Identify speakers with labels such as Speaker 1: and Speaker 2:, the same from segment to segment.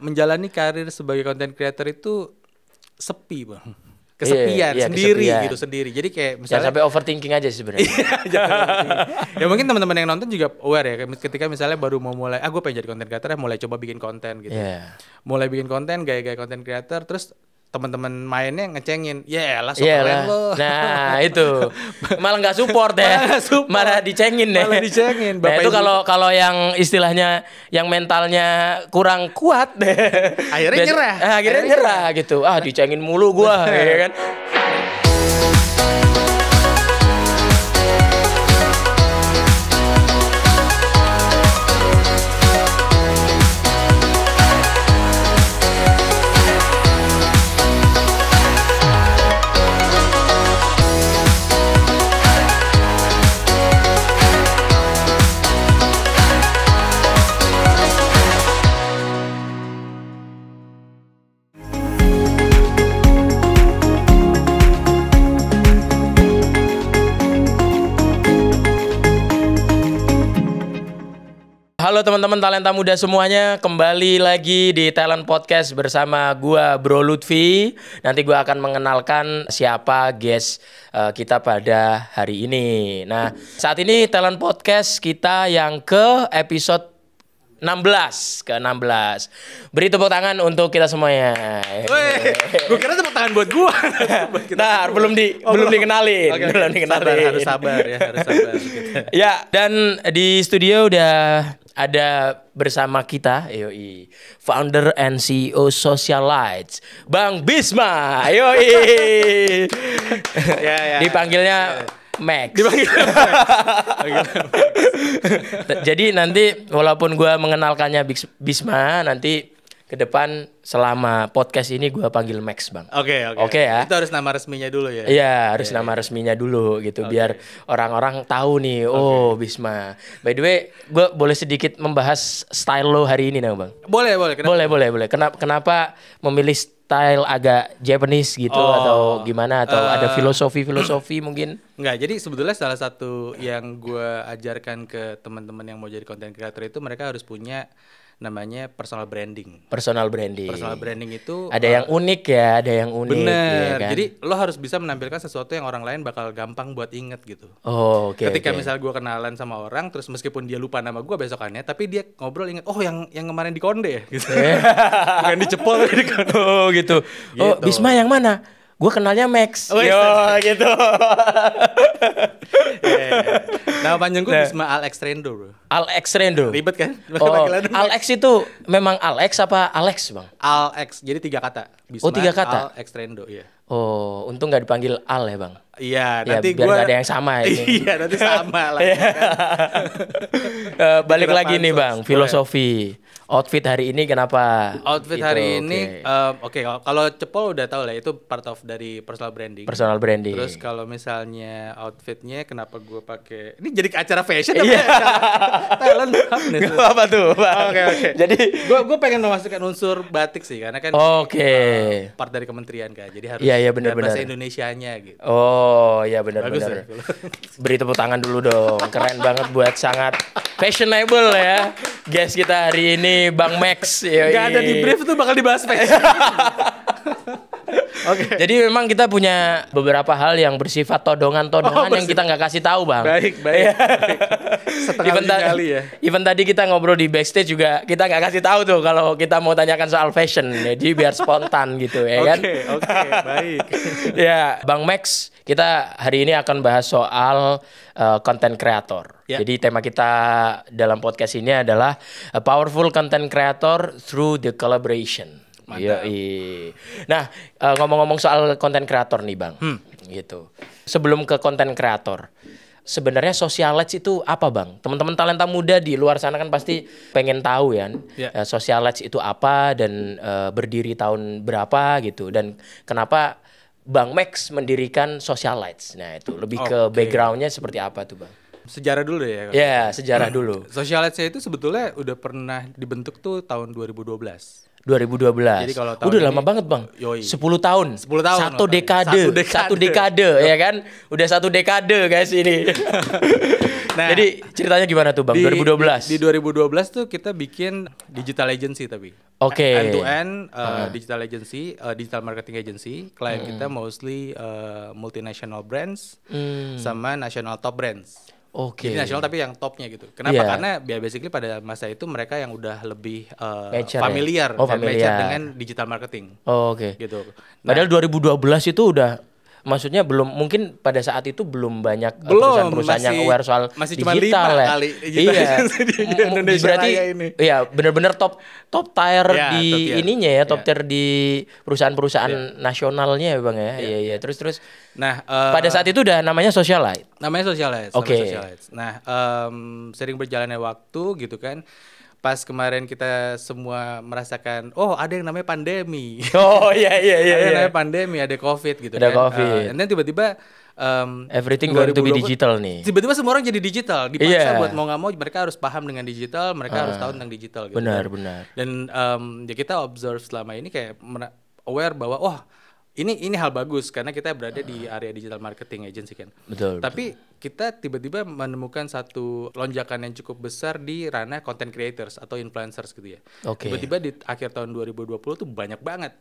Speaker 1: menjalani karir sebagai content creator itu sepi bang, kesepian sendiri
Speaker 2: kesepian.
Speaker 1: gitu sendiri. Jadi kayak
Speaker 2: Jangan
Speaker 1: misalnya
Speaker 2: sampai overthinking aja sebenarnya.
Speaker 1: ya mungkin teman-teman yang nonton juga aware ya, ketika misalnya baru mau mulai, gue pengen jadi content creator ya, mulai coba bikin konten gitu, mulai bikin konten gaya-gaya content creator, terus teman-teman mainnya ngecengin, lah keren lo.
Speaker 2: Nah itu malah nggak support ya, malah dicengin deh.
Speaker 1: Malah dicengin.
Speaker 2: Nah itu kalau yang istilahnya yang mentalnya kurang kuat deh.
Speaker 1: Akhirnya
Speaker 2: nyerah gitu. Dicengin mulu gua, ya kan. Halo teman-teman talenta muda semuanya, kembali lagi di Talent Podcast bersama gua Bro Lutfi. Nanti gua akan mengenalkan siapa guest kita pada hari ini. Nah, saat ini Talent Podcast kita yang ke episode 16. Beri tepuk tangan untuk kita semuanya.
Speaker 1: Gue kira tepuk tangan buat gua.
Speaker 2: Nah, belum dikenalin.
Speaker 1: Okay.
Speaker 2: Belum dikenalin.
Speaker 1: Harus sabar gitu.
Speaker 2: Ya, dan di studio udah ada bersama kita, founder and CEO Socialites, Bang Bisma, dipanggilnya Max. Jadi nanti walaupun gue mengenalkannya Bisma, nanti ke depan selama podcast ini gue panggil Max, Bang. Oke ya.
Speaker 1: Itu harus nama resminya dulu ya.
Speaker 2: Iya, harus nama resminya dulu gitu, biar orang-orang tahu nih, Bisma. By the way, gue boleh sedikit membahas style lo hari ini, Bang?
Speaker 1: Boleh.
Speaker 2: Boleh. Kenapa memilih style agak Japanese gitu, atau gimana, atau ada filosofi mungkin?
Speaker 1: Enggak, jadi sebetulnya salah satu yang gue ajarkan ke teman-teman yang mau jadi content creator itu, mereka harus punya namanya personal branding. Personal branding itu
Speaker 2: ada yang unik ya, ada yang unik.
Speaker 1: Bener.
Speaker 2: Ya kan?
Speaker 1: Jadi lo harus bisa menampilkan sesuatu yang orang lain bakal gampang buat inget gitu. Ketika misal gue kenalan sama orang, terus meskipun dia lupa nama gue besokannya, tapi dia ngobrol inget, yang kemarin di Konde ya, gitu. Bukan di Cepol tapi di Konde.
Speaker 2: Gitu. Bisma yang mana? Gue kenalnya Max. Gitu.
Speaker 1: Nama panjang gue Bisma Alex Rendo, bro.
Speaker 2: Alex Rendo.
Speaker 1: Ribet kan?
Speaker 2: Alex itu memang Alex apa Alex, Bang?
Speaker 1: Alex, jadi 3 kata. Bisma,
Speaker 2: 3 kata.
Speaker 1: Alex Rendo, iya.
Speaker 2: Untung gak dipanggil Al ya, Bang?
Speaker 1: Iya, nanti
Speaker 2: biar gak ada yang sama ini.
Speaker 1: Iya, nanti sama lah.
Speaker 2: Balik lagi nih, Bang, filosofi. Outfit hari ini kenapa?
Speaker 1: Outfit hari ini kalau Cepol udah tahu lah, itu part of dari personal branding. Terus kalau misalnya outfitnya kenapa gue pakai? Ini jadi acara fashion apa ya? Talent
Speaker 2: apa tuh, Bang?
Speaker 1: Oke. Jadi gue pengen memasukkan unsur batik sih, karena kan part dari kementerian kan. Jadi harus
Speaker 2: benar.
Speaker 1: bahasa Indonesianya gitu.
Speaker 2: Benar. Beri tepuk tangan dulu dong. Keren banget buat sangat fashionable ya. Guys kita hari ini Bang Max.
Speaker 1: Gak ada di brief tuh bakal dibahas fashion.
Speaker 2: Jadi memang kita punya beberapa hal yang bersifat todongan-todongan yang kita nggak kasih tahu, Bang.
Speaker 1: Baik. Setengah kali ya.
Speaker 2: Even tadi kita ngobrol di backstage juga kita nggak kasih tahu tuh kalau kita mau tanyakan soal fashion. Jadi biar spontan gitu ya kan.
Speaker 1: Oke, baik.
Speaker 2: Ya, Bang Max, kita hari ini akan bahas soal content creator. Jadi tema kita dalam podcast ini adalah a powerful content creator through the collaboration. Nah, ngomong-ngomong soal content creator nih, Bang. Gitu. Sebelum ke content creator, sebenarnya socialites itu apa, Bang? Teman-teman talenta muda di luar sana kan pasti pengen tahu ya. Socialites itu apa dan berdiri tahun berapa gitu, dan kenapa Bang Max mendirikan Socialites. Nah, itu lebih ke backgroundnya seperti apa tuh, Bang?
Speaker 1: Sejarah dulu ya.
Speaker 2: Ya, sejarah dulu.
Speaker 1: Socialites itu sebetulnya udah pernah dibentuk tuh tahun 2012.
Speaker 2: 2012.
Speaker 1: Jadi kalau tahun
Speaker 2: udah
Speaker 1: ini,
Speaker 2: lama banget Bang.
Speaker 1: Yoi.
Speaker 2: 10 tahun.
Speaker 1: 10 tahun.
Speaker 2: Satu dekade. Satu dekade ya kan? Udah 1 dekade guys ini.
Speaker 1: Nah,
Speaker 2: jadi ceritanya gimana tuh Bang? 2012.
Speaker 1: Di 2012 tuh kita bikin digital agency tapi.
Speaker 2: Oke.
Speaker 1: End to end digital agency, digital marketing agency. Klien kita mostly multinational brands sama national top brands.
Speaker 2: Oke.
Speaker 1: Jadi nasional tapi yang topnya gitu. Kenapa? Karena basically pada masa itu mereka yang udah lebih familiar,
Speaker 2: familiar
Speaker 1: dengan digital marketing.
Speaker 2: Oke.
Speaker 1: Gitu.
Speaker 2: Padahal 2012 itu udah, maksudnya belum, mungkin pada saat itu belum banyak perusahaan-perusahaan yang aware soal
Speaker 1: masih
Speaker 2: digital
Speaker 1: cuma 5
Speaker 2: ya.
Speaker 1: kali
Speaker 2: Iya.
Speaker 1: di Indonesia
Speaker 2: Berarti
Speaker 1: Raya ini.
Speaker 2: iya benar-benar top tier
Speaker 1: Ya,
Speaker 2: di
Speaker 1: top tier.
Speaker 2: ininya ya, top tier di perusahaan-perusahaan nasionalnya ya Bang ya. Iya. Terus.
Speaker 1: Nah,
Speaker 2: Pada saat itu udah namanya Socialite.
Speaker 1: namanya Socialites.
Speaker 2: Oke.
Speaker 1: Nah, sering berjalannya waktu gitu kan. Pas kemarin kita semua merasakan, oh ada yang namanya pandemi.
Speaker 2: Oh iya.
Speaker 1: Ada yang namanya pandemi, ada COVID gitu
Speaker 2: Ada
Speaker 1: kan.
Speaker 2: COVID.
Speaker 1: Dan tiba-tiba
Speaker 2: Everything going to be
Speaker 1: 2020
Speaker 2: digital nih.
Speaker 1: Tiba-tiba semua orang jadi digital, dipaksa
Speaker 2: Iya.
Speaker 1: buat mau nggak mau mereka harus paham dengan digital, mereka harus tahu tentang digital gitu.
Speaker 2: Benar.
Speaker 1: Dan ya kita observe selama ini kayak aware bahwa ini hal bagus karena kita berada di area digital marketing agency kan.
Speaker 2: Betul.
Speaker 1: Tapi kita tiba-tiba menemukan satu lonjakan yang cukup besar di ranah content creators atau influencers gitu ya.
Speaker 2: Oke.
Speaker 1: Tiba-tiba di akhir tahun 2020 tuh banyak banget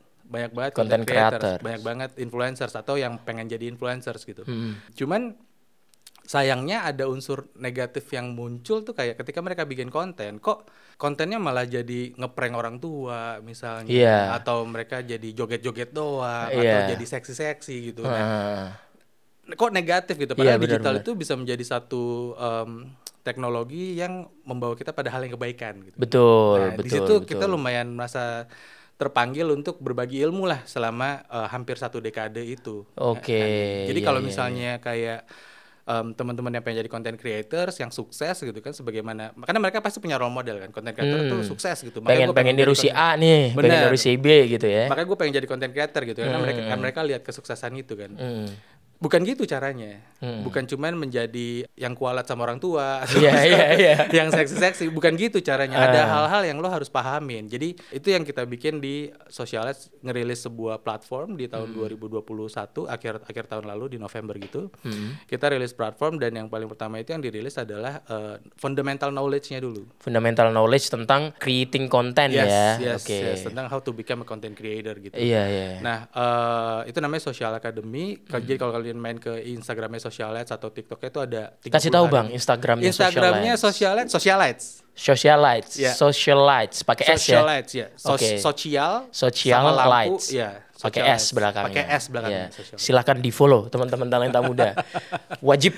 Speaker 2: Content creators.
Speaker 1: banyak banget influencers atau yang pengen jadi influencers gitu. Cuman sayangnya ada unsur negatif yang muncul tuh kayak ketika mereka bikin konten, kok kontennya malah jadi ngeprank orang tua misalnya,
Speaker 2: Iya.
Speaker 1: atau mereka jadi joget-joget doang,
Speaker 2: Iya.
Speaker 1: atau jadi seksi-seksi gitu. Nah, kok negatif gitu? Padahal
Speaker 2: Iya,
Speaker 1: digital
Speaker 2: benar.
Speaker 1: itu bisa menjadi satu teknologi yang membawa kita pada hal yang kebaikan gitu.
Speaker 2: Betul.
Speaker 1: Nah, di situ kita lumayan merasa terpanggil untuk berbagi ilmu lah selama hampir 1 dekade itu.
Speaker 2: Oke.
Speaker 1: Jadi
Speaker 2: Iya,
Speaker 1: kalau
Speaker 2: iya,
Speaker 1: misalnya kayak teman-teman yang pengen jadi content creators yang sukses gitu kan, sebagaimana karena mereka pasti punya role model kan, content creator tuh sukses gitu. Makanya gua
Speaker 2: pengen niru si A nih, pengen
Speaker 1: Bener.
Speaker 2: niru si B gitu ya.
Speaker 1: Makanya gue pengen jadi content creator gitu karena mereka lihat kesuksesan itu kan. Bukan gitu caranya. Bukan cuman menjadi yang kualat sama orang tua atau
Speaker 2: Iya.
Speaker 1: yang seksi-seksi, bukan gitu caranya. Ada hal-hal yang lo harus pahamin. Jadi itu yang kita bikin di Socialites, ngerilis sebuah platform di tahun 2021 akhir tahun lalu di November gitu. Kita rilis platform dan yang paling pertama itu yang dirilis adalah fundamental knowledge-nya dulu.
Speaker 2: Fundamental knowledge tentang creating content ya.
Speaker 1: Yes,
Speaker 2: Oke.
Speaker 1: yes, tentang how to become a content creator gitu.
Speaker 2: Iya.
Speaker 1: Nah, itu namanya Social Academy. Jadi kalau kalian main ke Instagramnya Socialites atau TikToknya itu ada 30
Speaker 2: Kasih tahu
Speaker 1: hari.
Speaker 2: Bang, Instagramnya
Speaker 1: Socialites.
Speaker 2: Socialites.
Speaker 1: Ya.
Speaker 2: Socialites pakai S ya.
Speaker 1: Socialites ya.
Speaker 2: Oke.
Speaker 1: Social
Speaker 2: Sama
Speaker 1: lampu,
Speaker 2: lights.
Speaker 1: ya.
Speaker 2: Pakai
Speaker 1: Socialites.
Speaker 2: S belakangnya.
Speaker 1: Pakai S belakangnya.
Speaker 2: Iya.
Speaker 1: Socialites.
Speaker 2: Silakan di-follow teman-teman talenta muda. Wajib.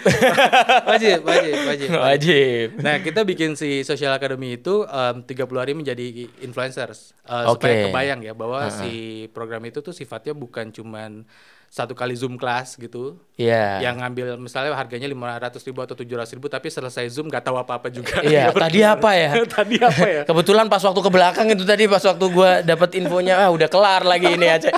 Speaker 1: Wajib. Nah, kita bikin si Social Academy itu 30 hari menjadi influencers. Supaya kebayang ya bahwa si program itu tuh sifatnya bukan cuman 1 kali Zoom class gitu.
Speaker 2: Iya.
Speaker 1: Yang ngambil misalnya harganya 500.000 atau 700.000 tapi selesai Zoom gak tahu apa-apa juga.
Speaker 2: Iya, tadi apa ya?
Speaker 1: Tadi apa ya?
Speaker 2: Kebetulan pas waktu ke belakang itu tadi pas waktu gua dapat infonya udah kelar lagi ini aja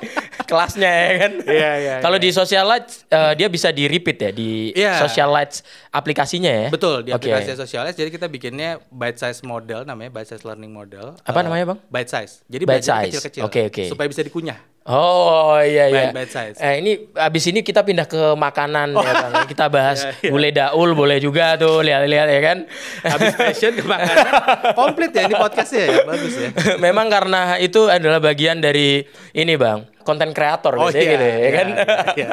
Speaker 2: kelasnya ya kan.
Speaker 1: Iya.
Speaker 2: Kalau di Socialites dia bisa di repeat ya di Socialites aplikasinya ya.
Speaker 1: Betul, di aplikasi Socialites. Jadi kita bikinnya bite size model, namanya bite size learning model.
Speaker 2: Apa namanya, Bang?
Speaker 1: Bite size. Jadi
Speaker 2: Bite
Speaker 1: belajar
Speaker 2: size.
Speaker 1: kecil-kecil.
Speaker 2: Oke.
Speaker 1: Supaya bisa dikunyah.
Speaker 2: Oh iya.
Speaker 1: Bite size.
Speaker 2: Ini abis ini kita pindah ke makanan ya Bang. Kita bahas gulai daul boleh juga tuh lihat-lihat ya kan.
Speaker 1: Habis fashion ke makanan. Komplit ya ini podcastnya ya, bagus ya.
Speaker 2: Memang karena itu adalah bagian dari ini Bang, konten kreator biasanya gitu ya kan.
Speaker 1: Iya.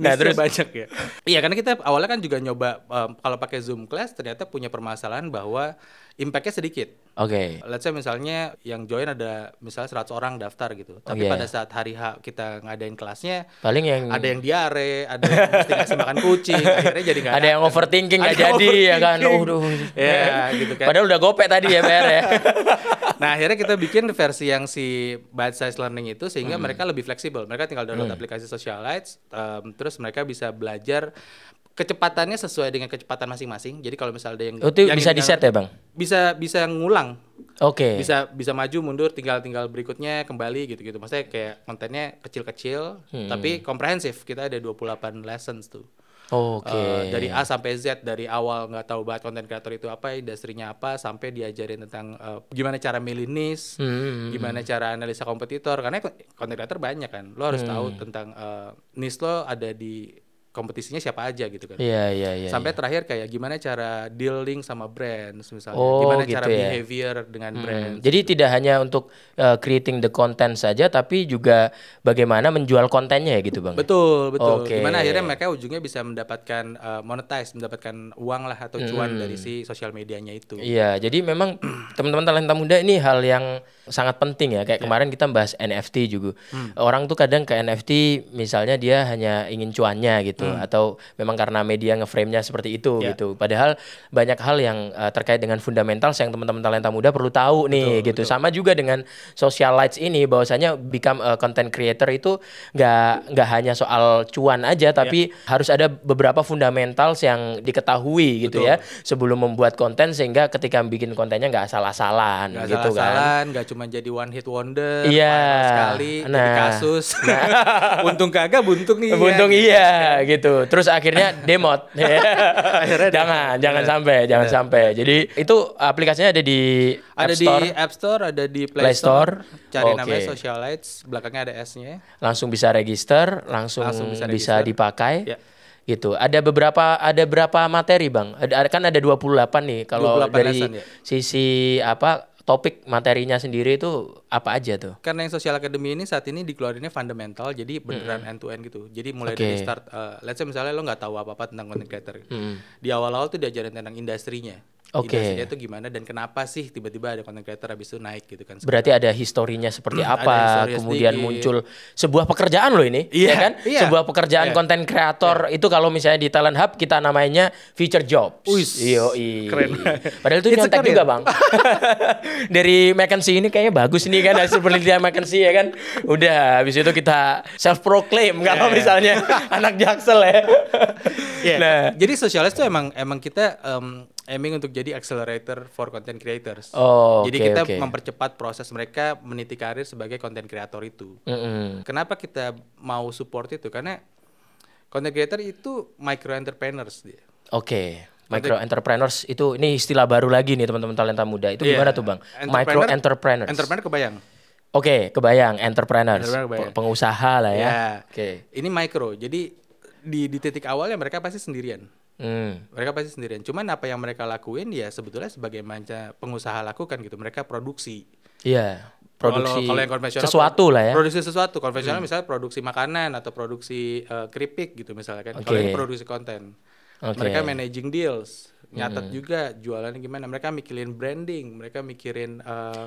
Speaker 2: Nah, terus
Speaker 1: banyak ya. Iya, karena kita awalnya kan juga nyoba kalau pakai Zoom class ternyata punya permasalahan bahwa impact-nya sedikit.
Speaker 2: Oke.
Speaker 1: Let's say misalnya yang join ada misalnya 100 orang daftar gitu. Tapi pada saat hari H kita ngadain kelasnya,
Speaker 2: paling yang
Speaker 1: ada yang diare, ada yang mesti ngasih makan kucing, akhirnya jadi nggak
Speaker 2: ada yang overthinking nggak jadi ya kan.
Speaker 1: Ya, gitu kan.
Speaker 2: Padahal udah gopek tadi ya PR ya.
Speaker 1: Nah, akhirnya kita bikin versi yang si bite size learning itu sehingga mereka lebih fleksibel. Mereka tinggal download aplikasi Socialites, terus mereka bisa belajar kecepatannya sesuai dengan kecepatan masing-masing. Jadi kalau misalnya ada yang
Speaker 2: itu bisa di-set ya, Bang?
Speaker 1: Bisa ngulang.
Speaker 2: Oke.
Speaker 1: Bisa maju mundur tinggal berikutnya kembali gitu-gitu. Maksudnya kayak kontennya kecil-kecil tapi komprehensif. Kita ada 28 lessons tuh. Dari A sampai Z, dari awal nggak tahu banget konten kreator itu apa, industrinya apa, sampai diajarin tentang gimana cara milih niche, gimana cara analisa kompetitor. Karena konten kreator banyak kan, lo harus tahu tentang niche lo ada di kompetisinya siapa aja gitu kan. Sampai terakhir kayak gimana cara dealing sama brand misalnya, gimana cara behavior dengan brand.
Speaker 2: Jadi tidak hanya untuk creating the content saja, tapi juga bagaimana menjual kontennya ya gitu Bang.
Speaker 1: Betul. Gimana akhirnya mereka ujungnya bisa mendapatkan monetize, mendapatkan uang lah atau cuan dari si sosial medianya itu.
Speaker 2: Iya, jadi memang teman-teman talenta muda ini hal yang sangat penting ya. Kayak kemarin kita bahas NFT juga. Orang tuh kadang ke NFT misalnya dia hanya ingin cuannya gitu. Atau memang karena media ngeframe-nya seperti itu gitu. Padahal banyak hal yang terkait dengan fundamental yang teman-teman talenta muda perlu tahu nih gitu. Sama juga dengan socialites ini, bahwasanya become a content creator itu nggak hanya soal cuan aja, tapi harus ada beberapa fundamentals yang diketahui gitu ya sebelum membuat konten, sehingga ketika bikin kontennya nggak asal-asalan gitu kan.
Speaker 1: Nggak cuma jadi one hit wonder, sekali jadi kasus. Untung kagak, buntung iya.
Speaker 2: Buntung iya gitu. Terus akhirnya demot. jangan sampai. Jadi itu aplikasinya ada di
Speaker 1: App Store, ada di Play Store. Cari namanya Socialites, belakangnya ada S-nya.
Speaker 2: Langsung bisa register, langsung bisa dipakai. Gitu. Ada berapa materi, Bang? Kan ada 28 nih. Kalau dari lesson, sisi topik materinya sendiri itu apa aja tuh?
Speaker 1: Karena yang Social Academy ini saat ini dikeluarinnya fundamental, jadi beneran end to end gitu. Jadi mulai dari start, let's say misalnya lo nggak tahu apa-apa tentang content creator. Di awal-awal tuh diajarin tentang industrinya. Industrinya itu gimana dan kenapa sih tiba-tiba ada content creator habis itu naik gitu kan.
Speaker 2: Berarti ada historinya seperti apa, kemudian muncul sebuah pekerjaan loh ini, ya kan? Sebuah pekerjaan content creator itu kalau misalnya di Talent Hub kita namanya feature jobs.
Speaker 1: Keren.
Speaker 2: Padahal itu nyontek juga, Bang. Dari McKinsey ini kayaknya bagus nih kan, hasil penelitian McKinsey ya kan. Udah habis itu kita self proclaim kalau misalnya anak Jaksel ya.
Speaker 1: Nah, jadi Socialites tuh emang kita aiming untuk jadi accelerator for content creators. Jadi kita mempercepat proses mereka meniti karir sebagai content creator itu. Kenapa kita mau support itu? Karena content creator itu micro entrepreneurs dia.
Speaker 2: Micro entrepreneurs itu, ini istilah baru lagi nih teman-teman talenta muda. Itu gimana tuh, Bang? Micro entrepreneurs.
Speaker 1: Entrepreneur kebayang.
Speaker 2: Kebayang entrepreneurs. Pengusaha lah ya. Ini
Speaker 1: micro. Jadi di titik awalnya mereka pasti sendirian. Mereka pasti sendirian. Cuman apa yang mereka lakuin ya sebetulnya sebagaimana pengusaha lakukan gitu. Mereka produksi.
Speaker 2: Produksi
Speaker 1: kalau yang konvensional
Speaker 2: sesuatu lah ya.
Speaker 1: Produksi sesuatu. Konvensional misalnya produksi makanan atau produksi keripik gitu misalnya kan. Kalau ini produksi konten. Mereka managing deals, nyatet juga jualannya gimana. Mereka mikirin branding, mereka mikirin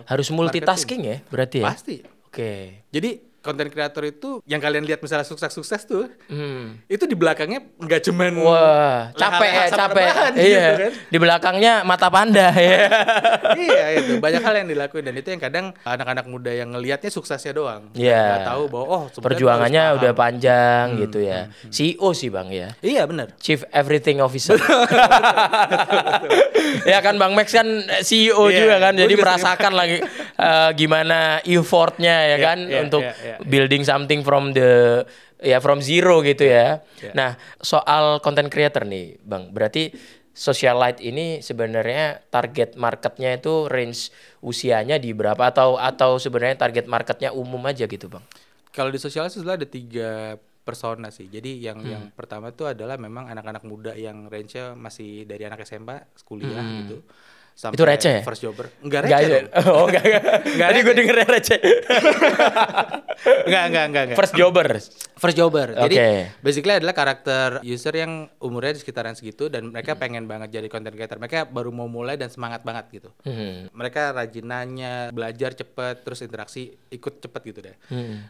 Speaker 2: harus multitasking ya berarti ya.
Speaker 1: Pasti. Jadi konten kreator itu yang kalian lihat misalnya sukses tuh, itu di belakangnya nggak cuman
Speaker 2: capek.
Speaker 1: Gitu kan?
Speaker 2: Di belakangnya mata panda ya.
Speaker 1: Itu banyak hal yang dilakuin dan itu yang kadang anak-anak muda yang ngelihatnya suksesnya doang.
Speaker 2: Nggak
Speaker 1: tahu bahwa
Speaker 2: perjuangannya udah panjang gitu ya. CEO sih Bang ya.
Speaker 1: Iya benar.
Speaker 2: Chief Everything Officer. Ya kan Bang Max kan CEO juga kan, jadi merasakan lagi gimana effortnya ya kan untuk building something from zero gitu ya. Nah, soal content creator nih, Bang. Berarti Socialite ini sebenarnya target marketnya itu range usianya di berapa atau sebenarnya target marketnya umum aja gitu, Bang?
Speaker 1: Kalau di Socialite sebenarnya ada 3 persona sih. Jadi yang pertama itu adalah memang anak-anak muda yang range-nya masih dari anak SMA, kuliah gitu. Sampai
Speaker 2: itu receh?
Speaker 1: First jobber. Enggak receh.
Speaker 2: Enggak. Tadi gue dengernya receh.
Speaker 1: Enggak.
Speaker 2: First jobber.
Speaker 1: Jadi basically adalah karakter user yang umurnya di sekitaran segitu dan mereka pengen banget jadi content creator. Mereka baru mau mulai dan semangat banget gitu. Mereka rajin nanya, belajar cepet, terus interaksi ikut cepet gitu deh.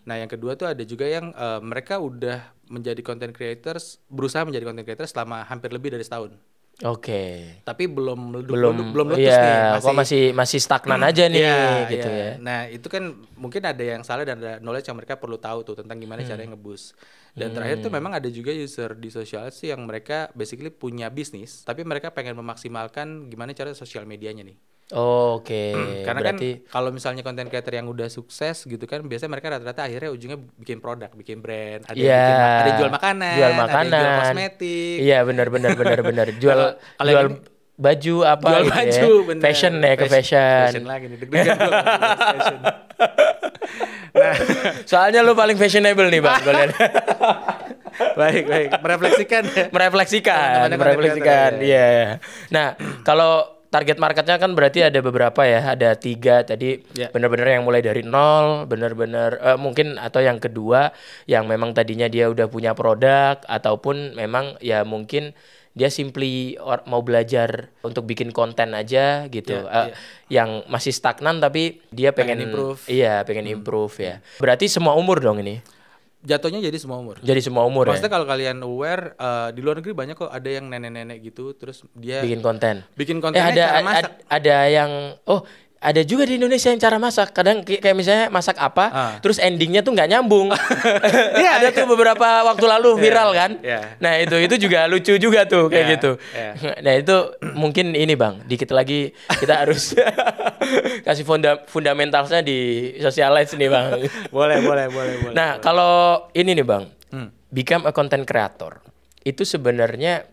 Speaker 1: Nah yang kedua tuh ada juga yang mereka udah menjadi content creators, berusaha menjadi content creators selama hampir lebih dari setahun. Tapi belum letus nih,
Speaker 2: masih stagnan aja nih gitu ya.
Speaker 1: Nah itu kan mungkin ada yang salah dan ada knowledge yang mereka perlu tahu tuh tentang gimana caranya nge-boost. Dan terakhir tuh memang ada juga user di sosial sih yang mereka basically punya bisnis, tapi mereka pengen memaksimalkan gimana cara sosial medianya nih.
Speaker 2: Oke.
Speaker 1: Karena
Speaker 2: berarti
Speaker 1: kan kalau misalnya konten creator yang udah sukses gitu kan, biasanya mereka rata-rata akhirnya ujungnya bikin produk, bikin brand, ada yang bikin, ada yang jual makanan, ada yang jual kosmetik.
Speaker 2: Iya, benar. Jual
Speaker 1: kalau
Speaker 2: jual
Speaker 1: ini,
Speaker 2: baju apa
Speaker 1: jual
Speaker 2: gitu
Speaker 1: baju,
Speaker 2: ya.
Speaker 1: bener.
Speaker 2: Fashion ya, ke fashion.
Speaker 1: Fashion lagi nih, deg-degan gue ngomong fashion. Nah,
Speaker 2: soalnya lu paling fashionable nih, Bang. Gue lihat.
Speaker 1: baik, merefleksikan ya.
Speaker 2: Merefleksikan. Iya. Nah, kalau target marketnya kan berarti ada beberapa ya, ada 3 tadi. Bener-bener yang mulai dari nol, bener-bener mungkin, atau yang kedua yang memang tadinya dia udah punya produk, ataupun memang ya mungkin dia simply mau belajar untuk bikin konten aja gitu. Yang masih stagnan tapi dia pengen
Speaker 1: improve.
Speaker 2: Iya, pengen improve ya. Berarti semua umur dong ini.
Speaker 1: Jatuhnya jadi semua umur.
Speaker 2: Ya.
Speaker 1: Maksudnya kalau kalian aware, di luar negeri banyak kok ada yang nenek-nenek gitu, terus dia
Speaker 2: bikin konten.
Speaker 1: Cara masak.
Speaker 2: Ada yang ada juga di Indonesia yang cara masak. Kadang kayak misalnya masak apa, terus endingnya tuh nggak nyambung. Ada tuh beberapa waktu lalu viral kan. Nah itu juga lucu juga tuh kayak gitu. Nah itu mungkin ini Bang, dikit lagi kita harus kasih fundamentalnya di socialize nih Bang.
Speaker 1: Boleh.
Speaker 2: Nah kalau ini nih Bang, become a content creator itu sebenarnya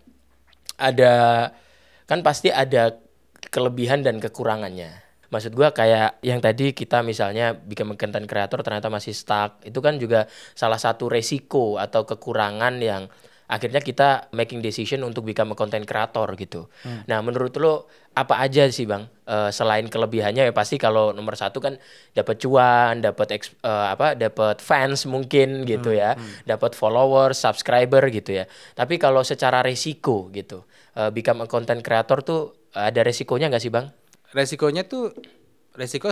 Speaker 2: kan pasti ada kelebihan dan kekurangannya. Maksud gue kayak yang tadi kita misalnya bikin content creator ternyata masih stuck. Itu kan juga salah satu resiko atau kekurangan yang akhirnya kita making decision untuk become a content creator gitu. Nah menurut lo apa aja sih Bang? Selain kelebihannya ya pasti kalau nomor 1 kan dapat cuan, dapat fans mungkin gitu ya. Dapat followers, subscriber gitu ya. Tapi kalau secara resiko gitu, become a content creator tuh ada resikonya nggak sih Bang?
Speaker 1: Resiko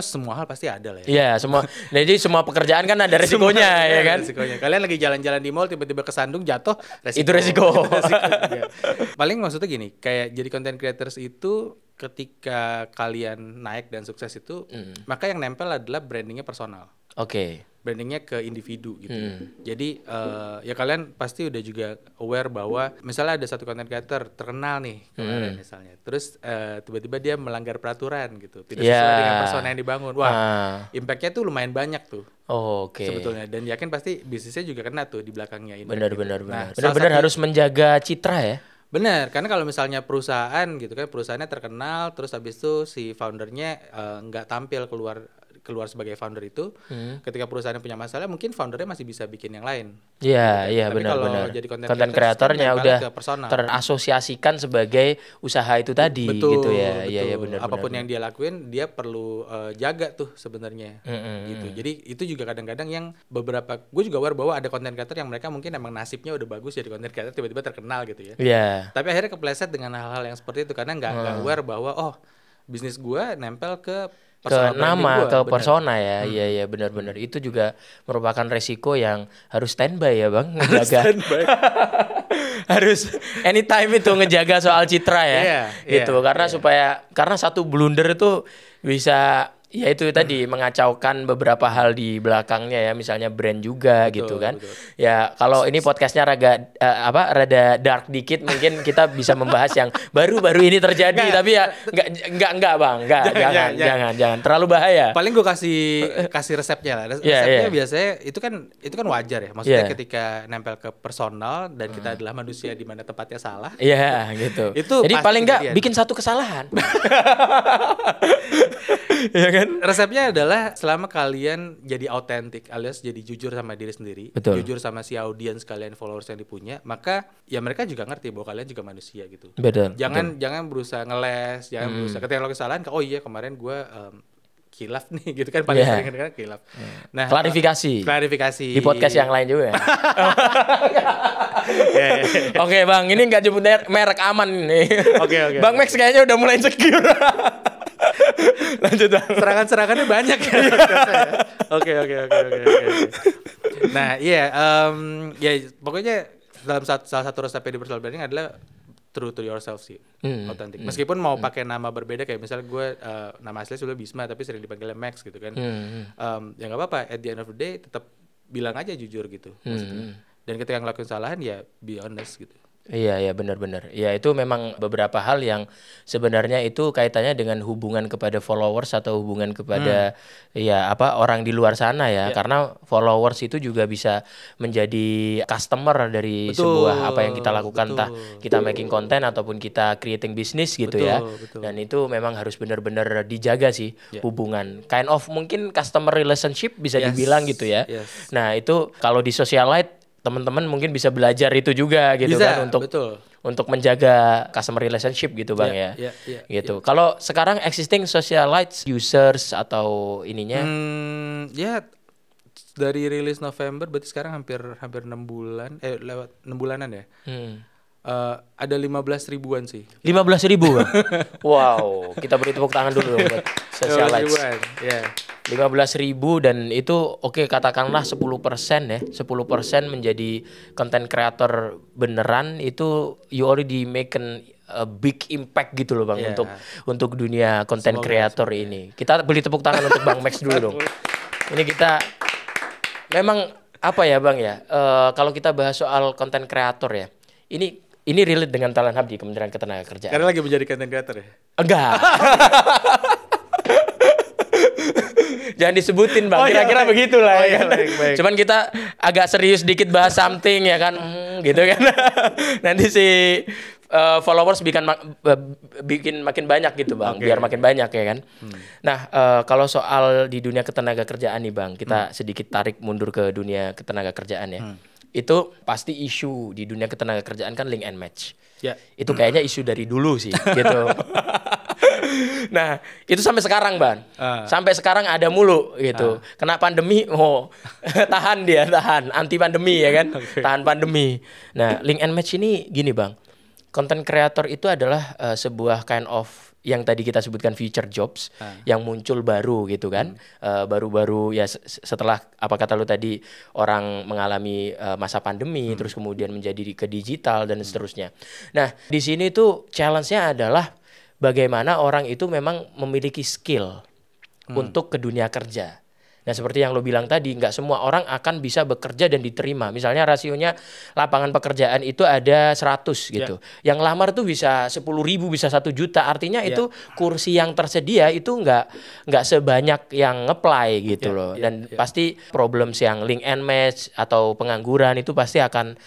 Speaker 1: semua hal pasti ada lah ya.
Speaker 2: Iya, semua. Jadi semua pekerjaan kan ada resikonya ya kan?
Speaker 1: Resikonya. Kalian lagi jalan-jalan di mall tiba-tiba kesandung jatuh,
Speaker 2: Itu resiko.
Speaker 1: Paling maksudnya gini, kayak jadi content creators itu ketika kalian naik dan sukses itu, maka yang nempel adalah brandingnya personal.
Speaker 2: Oke.
Speaker 1: Brandingnya ke individu gitu. Jadi ya kalian pasti udah juga aware bahwa misalnya ada satu content creator terkenal nih kemarin misalnya, terus tiba-tiba dia melanggar peraturan gitu, tidak sesuai dengan persona yang dibangun. Wah, impactnya tuh lumayan banyak tuh.
Speaker 2: Oke.
Speaker 1: Sebetulnya, dan yakin pasti bisnisnya juga kena tuh di belakangnya ini.
Speaker 2: Benar. Benar harus menjaga citra ya.
Speaker 1: Benar, karena kalau misalnya perusahaan gitu kan, perusahaannya terkenal, terus habis itu si foundernya nggak tampil keluar sebagai founder itu, ketika perusahaannya punya masalah, mungkin foundernya masih bisa bikin yang lain.
Speaker 2: Iya, benar.
Speaker 1: Jadi
Speaker 2: konten kreatornya udah terasosiasikan sebagai usaha itu tadi.
Speaker 1: Betul,
Speaker 2: gitu ya. Iya, benar.
Speaker 1: Apapun yang dia lakuin, dia perlu jaga tuh sebenarnya. Gitu. Jadi itu juga kadang-kadang yang gue juga aware bahwa ada konten kreator yang mereka mungkin emang nasibnya udah bagus jadi konten kreator, tiba-tiba terkenal gitu ya.
Speaker 2: Iya.
Speaker 1: Tapi akhirnya kepleset dengan hal-hal yang seperti itu karena nggak aware bahwa bisnis gue nempel ke
Speaker 2: nama, ke persona ya. Iya, benar. Itu juga merupakan resiko yang harus standby ya Bang, ngejaga. Harus anytime itu ngejaga soal citra ya. Gitu. Karena satu blunder itu bisa ya itu tadi mengacaukan beberapa hal di belakangnya ya, misalnya brand juga gitu kan. Betul. Ya kalau ini podcastnya rada dark dikit, mungkin kita bisa membahas yang baru-baru ini terjadi. Tapi ya enggak Bang, jangan terlalu bahaya.
Speaker 1: Paling gue kasih resepnya lah. Resepnya biasanya itu kan wajar ya. Maksudnya ketika nempel ke personal dan kita adalah manusia di mana tempatnya salah.
Speaker 2: Iya gitu. Jadi paling enggak bikin satu kesalahan. Ya kan?
Speaker 1: Resepnya adalah selama kalian jadi autentik alias jadi jujur sama diri sendiri, jujur sama si audiens kalian, followers yang dipunya, maka ya mereka juga ngerti bahwa kalian juga manusia gitu. Jangan berusaha ngeles, jangan berusaha ketika lo kesalahan, oh iya kemarin gue khilaf nih gitu kan, paling sering kan khilaf. Nah, klarifikasi
Speaker 2: di podcast yang lain juga. Oke Bang, ini nggak nyebut merek aman nih. Oke. Bang Max kayaknya udah mulai insecure. Lanjut Bang.
Speaker 1: Serangan-serangannya banyak ya. Oke. Nah ya pokoknya dalam salah satu resepnya di personal branding adalah true to yourself sih, authentic. Meskipun mau pakai nama berbeda, kayak misalnya gue nama asli sudah Bisma tapi sering dipanggilnya Max gitu kan. Ya nggak apa-apa. At the end of the day tetap bilang aja jujur gitu. Dan ketika ngelakuin kesalahan ya be honest gitu.
Speaker 2: Iya benar-benar. Ya itu memang beberapa hal yang sebenarnya itu kaitannya dengan hubungan kepada followers atau hubungan kepada orang di luar sana ya. Karena followers itu juga bisa menjadi customer dari sebuah apa yang kita lakukan, entah kita making content ataupun kita creating business gitu ya. Dan itu memang harus benar-benar dijaga sih hubungan. Kind of mungkin customer relationship bisa dibilang gitu ya. Nah, itu kalau di socialite teman-teman mungkin bisa belajar itu juga gitu kan untuk menjaga customer relationship gitu Bang gitu. Kalau sekarang existing socialite users atau ininya
Speaker 1: dari rilis November berarti sekarang hampir 6 bulan lewat 6 bulanan ya. Ada 15 ribuan sih.
Speaker 2: 15.000 Bang. Wow, kita beri tepuk tangan dulu dong buat socialite. 15.000 dan itu oke, katakanlah 10% ya. 10% menjadi content creator beneran, itu you already make a big impact gitu loh Bang untuk dunia content creator ini. Kita beri tepuk tangan untuk Bang Max dulu dong. Ini kita memang apa ya Bang ya? Kalau kita bahas soal content creator ya. Ini relate dengan Talent Hub di Kementerian Ketenagakerjaan.
Speaker 1: Karena lagi menjadi content creator ya?
Speaker 2: Enggak. Jangan disebutin Bang, kira-kira begitulah ya kan. Baik. Cuman kita agak serius dikit bahas something ya kan, gitu kan. Nanti si followers bikin makin banyak gitu Bang, biar makin banyak ya kan. Nah, kalau soal di dunia ketenagakerjaan nih Bang, kita sedikit tarik mundur ke dunia ketenagakerjaan ya. Itu pasti isu di dunia ketenagakerjaan kan link and match. Itu kayaknya isu dari dulu sih gitu. Nah, itu sampai sekarang Bang. Sampai sekarang ada mulu gitu. Kena pandemi, tahan anti pandemi ya kan. Tahan pandemi. Nah, link and match ini gini Bang. Content creator itu adalah sebuah kind of yang tadi kita sebutkan future jobs yang muncul baru gitu kan. Baru-baru ya setelah apa kata lu tadi, orang mengalami masa pandemi terus kemudian menjadi ke digital dan seterusnya. Nah, di sini tuh challenge-nya adalah bagaimana orang itu memang memiliki skill untuk ke dunia kerja. Nah, seperti yang lo bilang tadi, nggak semua orang akan bisa bekerja dan diterima. Misalnya rasionya lapangan pekerjaan itu ada 100 gitu. Yang lamar tuh bisa 10.000, bisa 1 juta. Artinya itu kursi yang tersedia itu nggak sebanyak yang apply gitu loh. Dan pasti problems yang link and match atau pengangguran itu pasti akan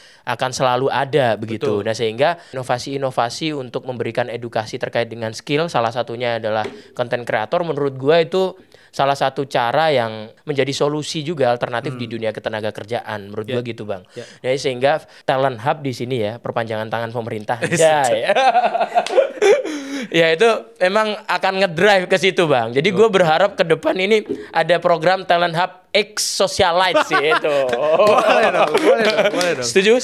Speaker 2: selalu ada begitu. Nah, sehingga inovasi-inovasi untuk memberikan edukasi terkait dengan skill, salah satunya adalah content creator, menurut gua itu salah satu cara yang menjadi solusi juga alternatif di dunia ketenagakerjaan, menurut gua gitu Bang. Jadi sehingga Talent Hub di sini ya, perpanjangan tangan pemerintah. Ya itu memang akan ngedrive ke situ Bang. Jadi gue berharap ke depan ini ada program Talent Hub X Socialite sih itu. Boleh dong. Setuju?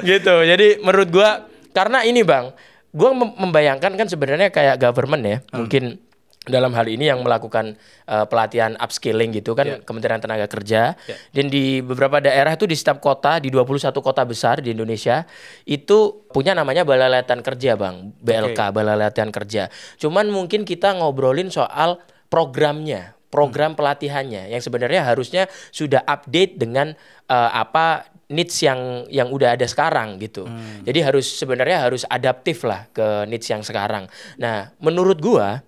Speaker 2: Gitu. Jadi menurut gue, karena ini Bang, gue membayangkan kan sebenarnya kayak government ya, mungkin dalam hal ini yang melakukan pelatihan upskilling gitu kan, Kementerian Tenaga Kerja. Dan di beberapa daerah itu, di setiap kota, di 21 kota besar di Indonesia itu punya namanya Balai Latihan Kerja Bang, BLK, Balai Latihan Kerja. Cuman mungkin kita ngobrolin soal programnya, program pelatihannya yang sebenarnya harusnya sudah update dengan apa needs yang udah ada sekarang gitu. Jadi sebenarnya harus adaptif lah ke needs yang sekarang. Nah, menurut gua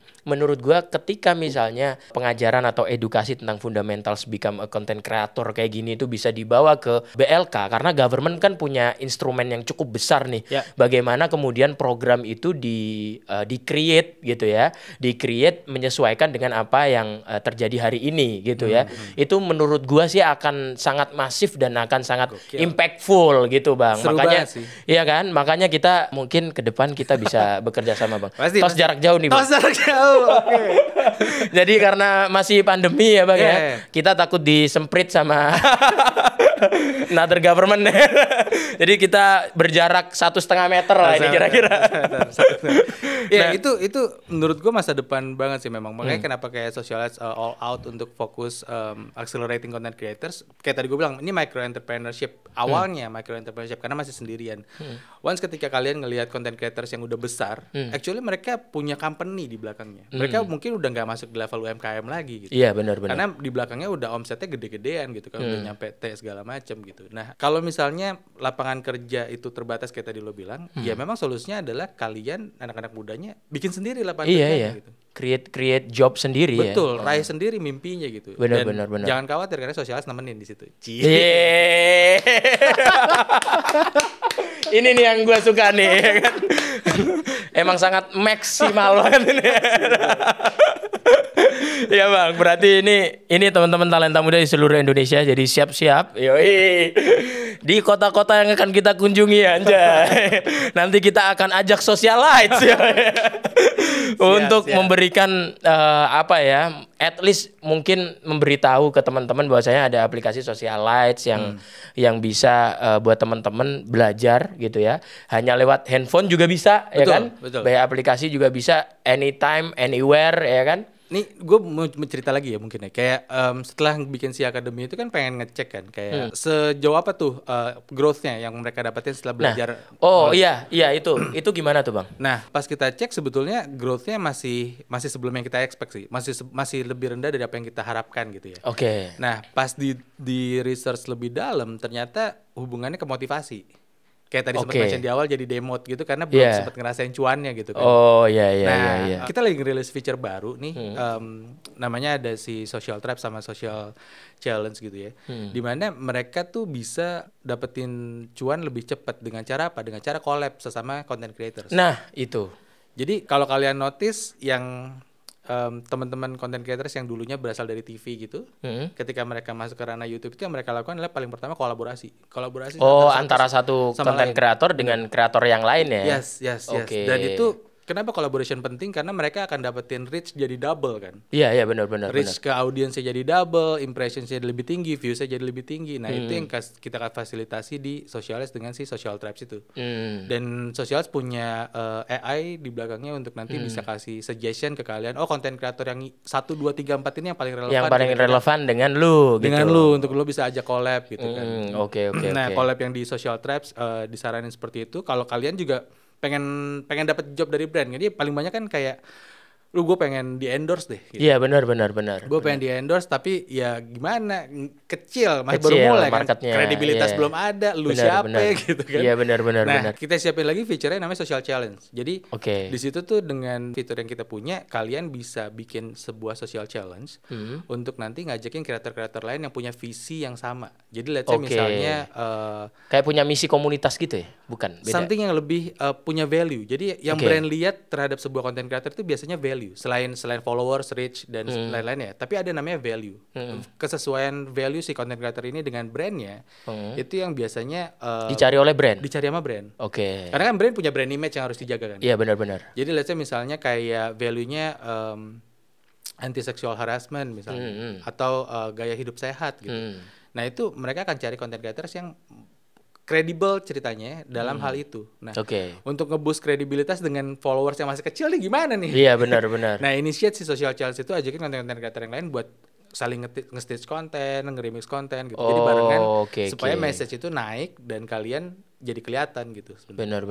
Speaker 2: ketika misalnya pengajaran atau edukasi tentang fundamentals become a content creator kayak gini itu bisa dibawa ke BLK, karena government kan punya instrumen yang cukup besar nih. Bagaimana kemudian program itu di-create gitu ya. Di-create menyesuaikan dengan apa yang terjadi hari ini gitu ya. Itu menurut gua sih akan sangat masif dan akan sangat impactful gitu Bang.
Speaker 1: Seru
Speaker 2: makanya
Speaker 1: sih.
Speaker 2: Iya kan? Makanya kita mungkin ke depan kita bisa bekerja sama Bang. Tos jarak jauh nih Bang.
Speaker 1: Tos jarak jauh. Oke.
Speaker 2: Jadi karena masih pandemi ya Bang ya, kita takut disemprit sama another government. Jadi kita berjarak 1,5 meter lah ini kira-kira.
Speaker 1: Ya itu menurut gue masa depan banget sih memang. Makanya kenapa kayak Socialite all out untuk fokus accelerating content creators. Kayak tadi gue bilang, ini micro entrepreneurship awalnya micro entrepreneurship karena masih sendirian. Once ketika kalian ngelihat content creators yang udah besar, actually mereka punya company di belakangnya. Mereka mungkin udah nggak masuk di level UMKM lagi gitu.
Speaker 2: Iya, benar-benar.
Speaker 1: Karena di belakangnya udah omsetnya gede-gedean gitu kan, udah nyampe T segala macam gitu. Nah, kalau misalnya lapangan kerja itu terbatas kayak tadi lo bilang, ya memang solusinya adalah kalian anak-anak mudanya bikin sendiri lapangan kerja gitu.
Speaker 2: Create job sendiri.
Speaker 1: Betul, raih sendiri mimpinya gitu.
Speaker 2: Benar.
Speaker 1: Jangan khawatir karena Sosialis nemenin di situ.
Speaker 2: Ini nih yang gue suka nih, ya kan? Emang sangat maksimal banget ini. Ya bang, berarti ini teman-teman talenta muda di seluruh Indonesia, jadi siap-siap. Yoi. Di kota-kota yang akan kita kunjungi anjay. Nanti kita akan ajak socialites ya. Untuk memberikan at least mungkin memberitahu ke teman-teman bahwasanya ada aplikasi socialites yang bisa buat teman-teman belajar gitu ya. Hanya lewat handphone juga bisa, ya kan?
Speaker 1: Betul.
Speaker 2: By aplikasi juga bisa anytime, anywhere, ya kan?
Speaker 1: Nih gue mau cerita lagi ya mungkin ya. Kayak setelah bikin si Academy itu kan pengen ngecek kan kayak sejauh apa tuh growth-nya yang mereka dapetin setelah belajar.
Speaker 2: Iya itu gimana tuh bang?
Speaker 1: Nah pas kita cek sebetulnya growth-nya masih sebelum yang kita expect sih, masih lebih rendah dari apa yang kita harapkan gitu ya.
Speaker 2: Oke.
Speaker 1: Nah pas di research lebih dalam ternyata hubungannya ke motivasi. Kayak tadi sempat mention di awal jadi demote gitu karena belum sempat ngerasain cuannya gitu kan.
Speaker 2: Iya.
Speaker 1: Kita lagi ngerilis feature baru nih, namanya ada si Social Trap sama Social Challenge gitu ya. Dimana mereka tuh bisa dapetin cuan lebih cepat dengan cara apa? Dengan cara collab sesama content creators.
Speaker 2: Nah itu.
Speaker 1: Jadi kalau kalian notice yang teman-teman content creators yang dulunya berasal dari TV gitu, ketika mereka masuk ke ranah YouTube itu yang mereka lakukan adalah paling pertama kolaborasi
Speaker 2: antara satu content creator dengan kreator yang lain ya.
Speaker 1: Yes. Dan itu kenapa collaboration penting? Karena mereka akan dapetin reach jadi double kan.
Speaker 2: Iya benar.
Speaker 1: Reach ke audiensnya jadi double, impressionsnya jadi lebih tinggi, viewsnya jadi lebih tinggi. Nah itu yang kita fasilitasi di Socialis dengan si Social Traps itu. Dan Socialis punya AI di belakangnya untuk nanti bisa kasih suggestion ke kalian. Oh konten kreator yang 1, 2, 3, 4 ini yang paling relevan.
Speaker 2: Yang paling relevan dengan lu.
Speaker 1: Dengan
Speaker 2: gitu.
Speaker 1: lu untuk lu bisa ajak collab gitu kan.
Speaker 2: Oke.
Speaker 1: Nah collab yang di Social Traps disaranin seperti itu. Kalau kalian juga pengen dapat job dari brand, jadi paling banyak kan kayak gue pengen di endorse deh gitu.
Speaker 2: Iya benar.
Speaker 1: Gue pengen di endorse tapi ya gimana, kecil baru mulai kan, kredibilitas belum ada, lu siapa gitu kan.
Speaker 2: Iya benar.
Speaker 1: Nah kita siapin lagi fiturnya namanya Social Challenge. Jadi di situ tuh dengan fitur yang kita punya kalian bisa bikin sebuah social challenge untuk nanti ngajakin kreator-kreator lain yang punya visi yang sama. Jadi let's say misalnya
Speaker 2: kayak punya misi komunitas gitu ya, bukan? Beda.
Speaker 1: Something yang lebih punya value. Jadi yang brand lihat terhadap sebuah content creator itu biasanya value. Selain followers, reach dan lain-lain ya. Tapi ada namanya value. Kesesuaian value si content creator ini dengan brandnya itu yang biasanya
Speaker 2: dicari oleh brand.
Speaker 1: Dicari sama brand.
Speaker 2: Oke.
Speaker 1: Karena kan brand punya brand image yang harus dijaga kan.
Speaker 2: Iya benar.
Speaker 1: Jadi let's say misalnya kayak value-nya anti sexual harassment misalnya atau gaya hidup sehat gitu. Nah itu mereka akan cari content creators yang kredibel ceritanya dalam hal itu. Nah, untuk nge-boost kredibilitas dengan followers yang masih kecil nih gimana nih?
Speaker 2: Iya benar.
Speaker 1: Nah, initiate si Social Challenge itu ajakin konten-konten creator yang lain buat saling nge-stitch konten, nge-remix konten gitu. Jadi barengan supaya message itu naik dan kalian jadi kelihatan gitu.
Speaker 2: Benar.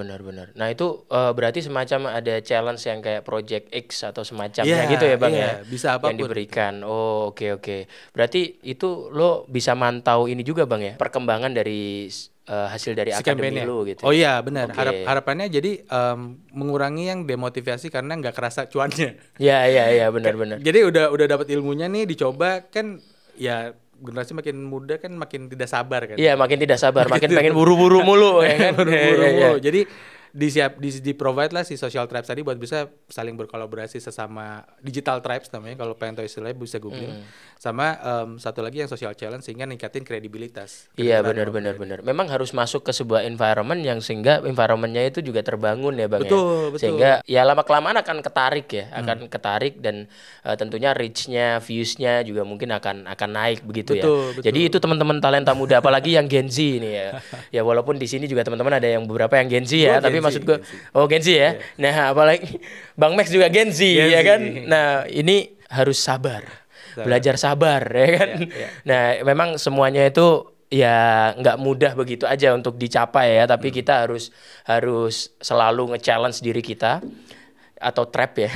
Speaker 2: Nah itu berarti semacam ada challenge yang kayak Project X atau semacamnya gitu ya bang ya?
Speaker 1: Bisa apapun.
Speaker 2: Yang diberikan. Oke. Berarti itu lo bisa mantau ini juga bang ya? Perkembangan dari hasil dari akademi lu gitu.
Speaker 1: Oh iya benar. Harapannya jadi mengurangi yang demotivasi karena nggak kerasa cuannya.
Speaker 2: Iya benar.
Speaker 1: Jadi udah dapat ilmunya nih dicoba kan ya generasi makin muda kan makin tidak sabar kan.
Speaker 2: Iya makin tidak sabar, makin pengen buru-buru mulu ya kan.
Speaker 1: Buru-buru. Jadi di provide lah si Social Tribes tadi buat bisa saling berkolaborasi sesama digital tribes namanya, kalau pengen tahu istilahnya bisa googling. Sama satu lagi yang Social Challenge sehingga ningkatin kredibilitas.
Speaker 2: Iya benar. Memang harus masuk ke sebuah environment yang sehingga environmentnya itu juga terbangun ya bang.
Speaker 1: Betul.
Speaker 2: Sehingga ya lama kelamaan akan ketarik ya, akan ketarik dan tentunya reach-nya, views-nya juga mungkin akan naik begitu ya.
Speaker 1: Betul.
Speaker 2: Jadi itu teman-teman talenta muda apalagi yang Gen Z ini ya. Ya walaupun di sini juga teman-teman ada yang beberapa yang Gen Z ya, tapi maksud gue Gen Z ya. Nah apalagi Bang Max juga Gen Z ya kan. Nah ini harus sabar. Belajar sabar ya kan. Nah memang semuanya itu ya nggak mudah begitu aja untuk dicapai ya, tapi kita harus selalu nge-challenge diri kita atau trap ya.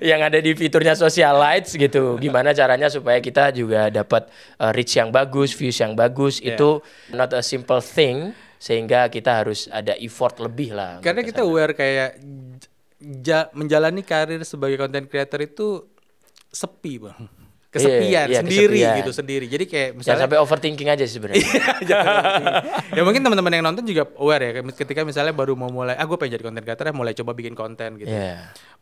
Speaker 2: Yang ada di fiturnya socialites gitu. Gimana caranya supaya kita juga dapat reach yang bagus, views yang bagus. Itu not a simple thing, sehingga kita harus ada effort lebih lah.
Speaker 1: Karena kita aware kayak menjalani karir sebagai content creator itu sepi, Bang. Kesepian sendiri. Jadi kayak misalnya
Speaker 2: jangan sampai overthinking aja sih sebenarnya.
Speaker 1: Ya mungkin teman-teman yang nonton juga aware ya, ketika misalnya baru mau mulai, gue pengen jadi content creator, mulai coba bikin konten gitu.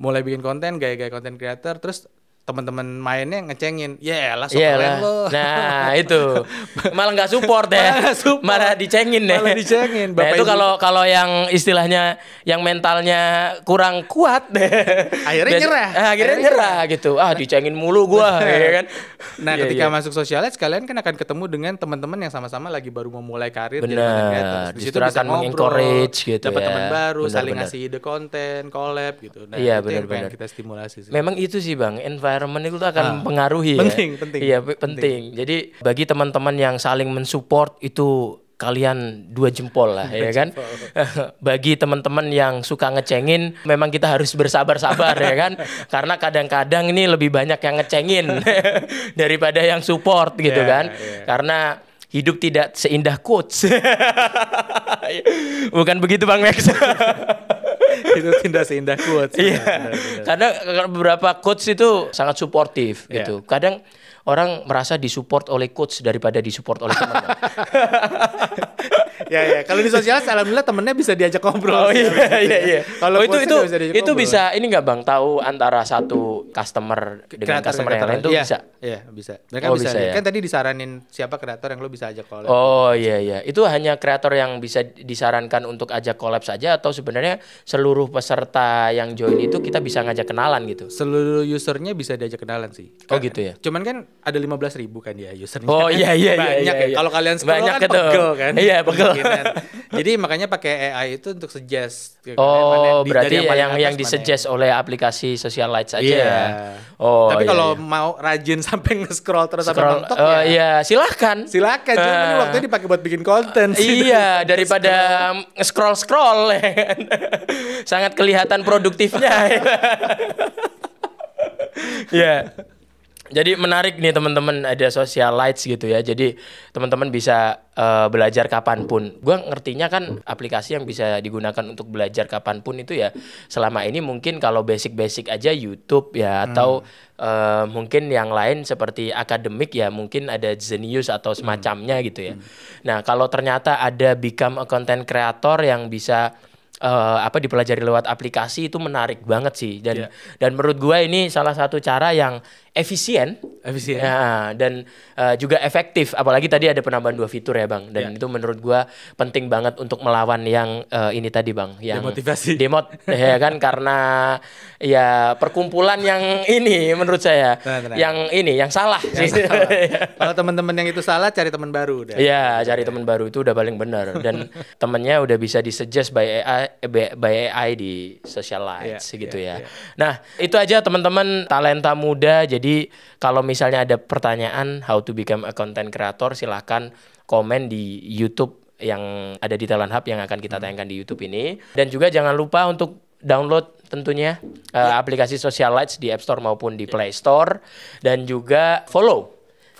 Speaker 1: Mulai bikin konten, gaya-gaya content creator, terus teman-teman mainnya ngecengin, lah keren lo.
Speaker 2: Nah itu malah nggak support ya, malah dicengin deh. Nah itu kalau yang istilahnya yang mentalnya kurang kuat deh, akhirnya nyerah gitu. Dicengin mulu gua, ya kan.
Speaker 1: Nah ketika masuk sosialis, kalian kan akan ketemu dengan teman-teman yang sama-sama lagi baru mau mulai karir
Speaker 2: jadi
Speaker 1: content creator. Di situ bisa
Speaker 2: ngobrol, gitu,
Speaker 1: dapat teman baru, saling ngasih ide konten, collab gitu. Nah itu yang pengen kita stimulasi sih.
Speaker 2: Memang itu sih Bang, environment itu akan mempengaruhi ya.
Speaker 1: Penting.
Speaker 2: Iya, penting. Jadi bagi teman-teman yang saling mensupport itu kalian 2 jempol lah ya kan. Bagi teman-teman yang suka ngecengin, memang kita harus bersabar-sabar ya kan. Karena kadang-kadang ini lebih banyak yang ngecengin daripada yang support gitu kan. Karena hidup tidak seindah quotes. Bukan begitu Bang Max.
Speaker 1: Itu tidak seindah quotes.
Speaker 2: Iya. Karena beberapa coach itu sangat suportif gitu. Kadang orang merasa disupport oleh coach daripada disupport oleh teman.
Speaker 1: Ya. Kalau di sosial, alhamdulillah temennya bisa diajak ngobrol.
Speaker 2: Iya. Kalau itu bisa ini nggak Bang, tahu antara satu customer dengan customer yang lain tuh bisa.
Speaker 1: Iya, bisa. Mereka bisa. Kan tadi disaranin siapa kreator yang lo bisa ajak collab.
Speaker 2: Oh iya. Itu hanya kreator yang bisa disarankan untuk ajak collab saja, atau sebenarnya seluruh peserta yang join itu kita bisa ngajak kenalan gitu?
Speaker 1: Seluruh usernya bisa diajak kenalan sih.
Speaker 2: Oh gitu ya.
Speaker 1: Cuman kan ada 15.000 kan ya usernya.
Speaker 2: Oh iya.
Speaker 1: Banyak ya. Kalau kalian scroll kan pegel kan.
Speaker 2: Iya pegel.
Speaker 1: Jadi makanya pakai AI itu untuk suggest.
Speaker 2: Oh berarti yang disuggest oleh aplikasi socialites aja ya. Oh.
Speaker 1: Tapi kalau mau rajin sampai nge-scroll terus sampai mentok
Speaker 2: iya silahkan.
Speaker 1: Cuma ini waktunya dipakai buat bikin konten sih.
Speaker 2: Iya daripada scroll sangat kelihatan produktifnya. Ya. Jadi menarik nih teman-teman, ada socialites gitu ya. Jadi teman-teman bisa belajar kapanpun. Gua ngertinya kan aplikasi yang bisa digunakan untuk belajar kapanpun itu ya selama ini mungkin kalau basic-basic aja YouTube ya, atau mungkin yang lain seperti akademik ya, mungkin ada Zenius atau semacamnya gitu ya. Nah kalau ternyata ada become a content creator yang bisa dipelajari lewat aplikasi, itu menarik banget sih, dan menurut gue ini salah satu cara yang efisien ya, dan juga efektif, apalagi tadi ada penambahan 2 fitur ya Bang, dan itu menurut gue penting banget untuk melawan yang ini tadi Bang, yang
Speaker 1: demotivasi
Speaker 2: ya kan, karena ya perkumpulan yang ini menurut saya yang salah sih.
Speaker 1: Kalau teman-teman yang itu salah, cari teman baru udah.
Speaker 2: Iya, cari teman baru itu udah paling benar, dan temennya udah bisa disuggest by AI di socialites gitu ya. Nah, itu aja teman-teman talenta muda. Jadi kalau misalnya ada pertanyaan how to become a content creator, silahkan komen di YouTube yang ada di Talent Hub yang akan kita tayangkan di YouTube ini. Dan juga jangan lupa untuk download tentunya aplikasi socialites di App Store maupun di Play Store, dan juga follow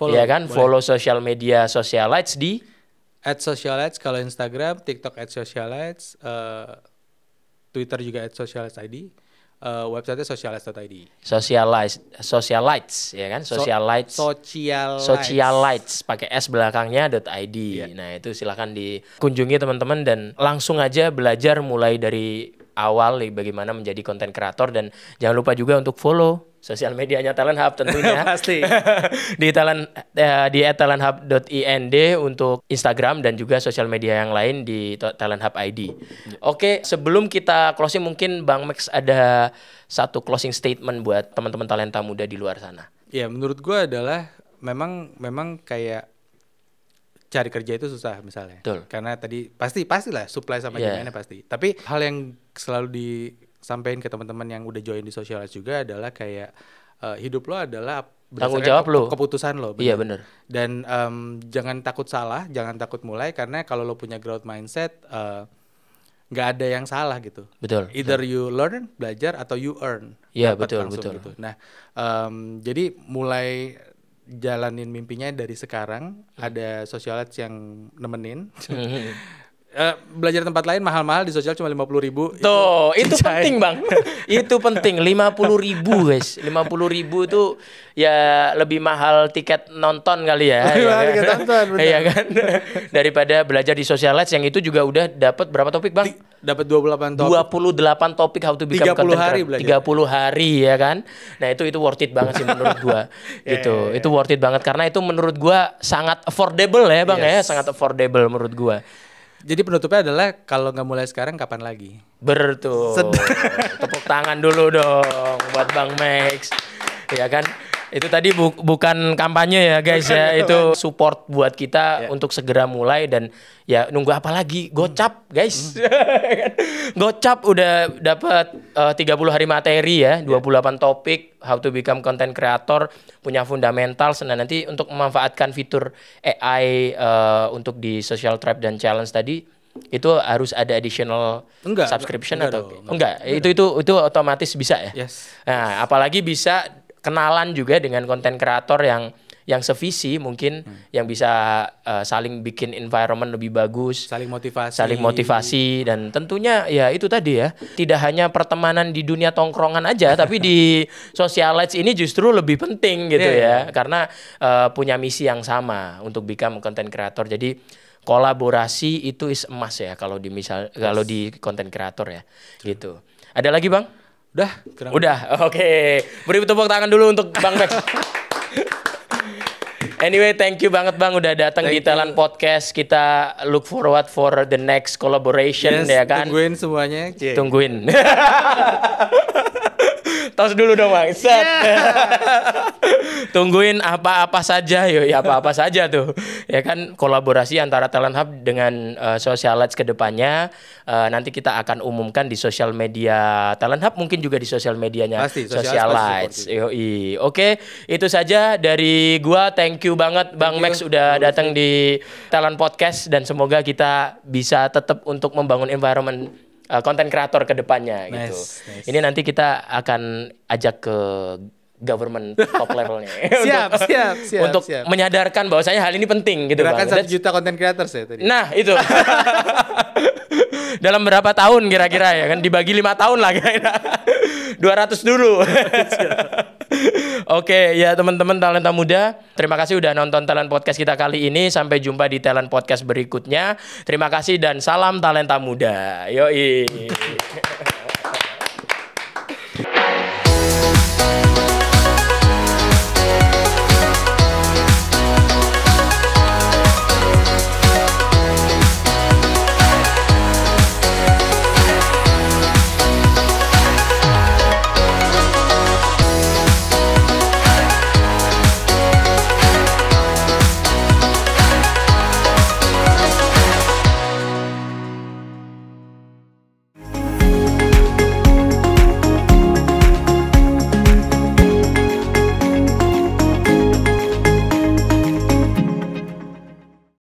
Speaker 2: ya kan, follow sosial media socialites di
Speaker 1: @socialites kalau Instagram, TikTok @socialites, Twitter juga @socialites.id, website socialites.id.
Speaker 2: Socialites ya kan, socialites pakai S belakangnya .id. Nah itu silahkan dikunjungi teman-teman, dan langsung aja belajar mulai dari awal bagaimana menjadi content creator. Dan jangan lupa juga untuk follow sosial medianya Talent Hub tentunya.
Speaker 1: Pasti.
Speaker 2: di @talenthub.ind untuk Instagram, dan juga sosial media yang lain di Talent Hub ID. Oke, sebelum kita closing, mungkin Bang Max ada satu closing statement buat teman-teman talenta muda di luar sana.
Speaker 1: Ya, menurut gue adalah memang kayak cari kerja itu susah misalnya.
Speaker 2: Betul.
Speaker 1: Karena tadi pastilah supply sama demand-nya pasti. Tapi hal yang selalu disampaikan ke teman-teman yang udah join di Socialites juga adalah kayak hidup lo adalah
Speaker 2: Tanggung jawab lo.
Speaker 1: Keputusan lo.
Speaker 2: Iya benar.
Speaker 1: Dan jangan takut salah, jangan takut mulai, karena kalau lo punya growth mindset, nggak ada yang salah gitu.
Speaker 2: Betul.
Speaker 1: Either you learn, belajar, atau you earn.
Speaker 2: Iya betul.
Speaker 1: Gitu. Nah, jadi mulai jalanin mimpinya dari sekarang. Ada socialites yang nemenin. Belajar tempat lain mahal-mahal, di sosial cuma 50.000.
Speaker 2: Tuh, itu penting bang. Itu penting, 50.000 guys. 50.000 itu ya lebih mahal tiket nonton kali ya.
Speaker 1: Tiket nonton, benar.
Speaker 2: Iya kan. Daripada belajar di socialites yang itu juga udah dapat berapa topik bang?
Speaker 1: Dapat 28 topik.
Speaker 2: 28 topik how to become
Speaker 1: 30 hari belajar.
Speaker 2: 30 hari ya kan. Nah itu worth it banget sih menurut gua. Gitu. Itu worth it banget karena itu menurut gua sangat affordable ya bang ya. Sangat affordable menurut gua.
Speaker 1: Jadi penutupnya adalah kalau nggak mulai sekarang kapan lagi?
Speaker 2: Betul. Tepuk tangan dulu dong buat Bang Max. Ya kan? Itu tadi bukan kampanye ya guys ya. Itu support buat kita untuk segera mulai dan ya nunggu apa lagi? Gocap guys. Gocap udah dapat 30 hari materi ya, 28 topik how to become content creator, punya fundamental. Nah nanti untuk memanfaatkan fitur AI untuk di social trap dan challenge tadi itu harus ada additional subscription atau enggak? Itu otomatis bisa ya.
Speaker 1: Yes.
Speaker 2: Nah, apalagi bisa kenalan juga dengan konten kreator yang sevisi mungkin yang bisa saling bikin environment lebih bagus, saling motivasi dan tentunya ya itu tadi ya, tidak hanya pertemanan di dunia tongkrongan aja tapi di socialites ini justru lebih penting gitu ya karena punya misi yang sama untuk become content creator. Jadi kolaborasi itu is emas ya kalau di content creator ya gitu. Ada lagi bang? Udah, oke. Beri tepuk tangan dulu untuk Bang Max. Anyway, thank you banget Bang udah datang di Talent Podcast. Kita look forward for the next collaboration ya kan.
Speaker 1: Tungguin semuanya.
Speaker 2: Tungguin. Tos dulu dong Bang. Set. Tungguin apa-apa saja ya apa-apa saja tuh. Ya kan kolaborasi antara Talent Hub dengan Socialites ke depannya nanti kita akan umumkan di sosial media Talent Hub, mungkin juga di sosial medianya Socialites. Yoi. Oke, itu saja dari gua. Thank you banget Bang Max udah datang di Talent Podcast dan semoga kita bisa tetap untuk membangun environment konten kreator ke depannya gitu. Nice. Ini nanti kita akan ajak ke government top levelnya.
Speaker 1: siap.
Speaker 2: Untuk menyadarkan bahwasanya hal ini penting gitu Bang.
Speaker 1: Gerakan 1 juta konten creators ya tadi.
Speaker 2: Nah, itu. Dalam berapa tahun kira-kira ya kan dibagi 5 tahun lah kira-kira. 200 dulu. Oke, ya teman-teman talenta muda, terima kasih udah nonton Talent Podcast kita kali ini. Sampai jumpa di Talent Podcast berikutnya. Terima kasih dan salam talenta muda. Yoi.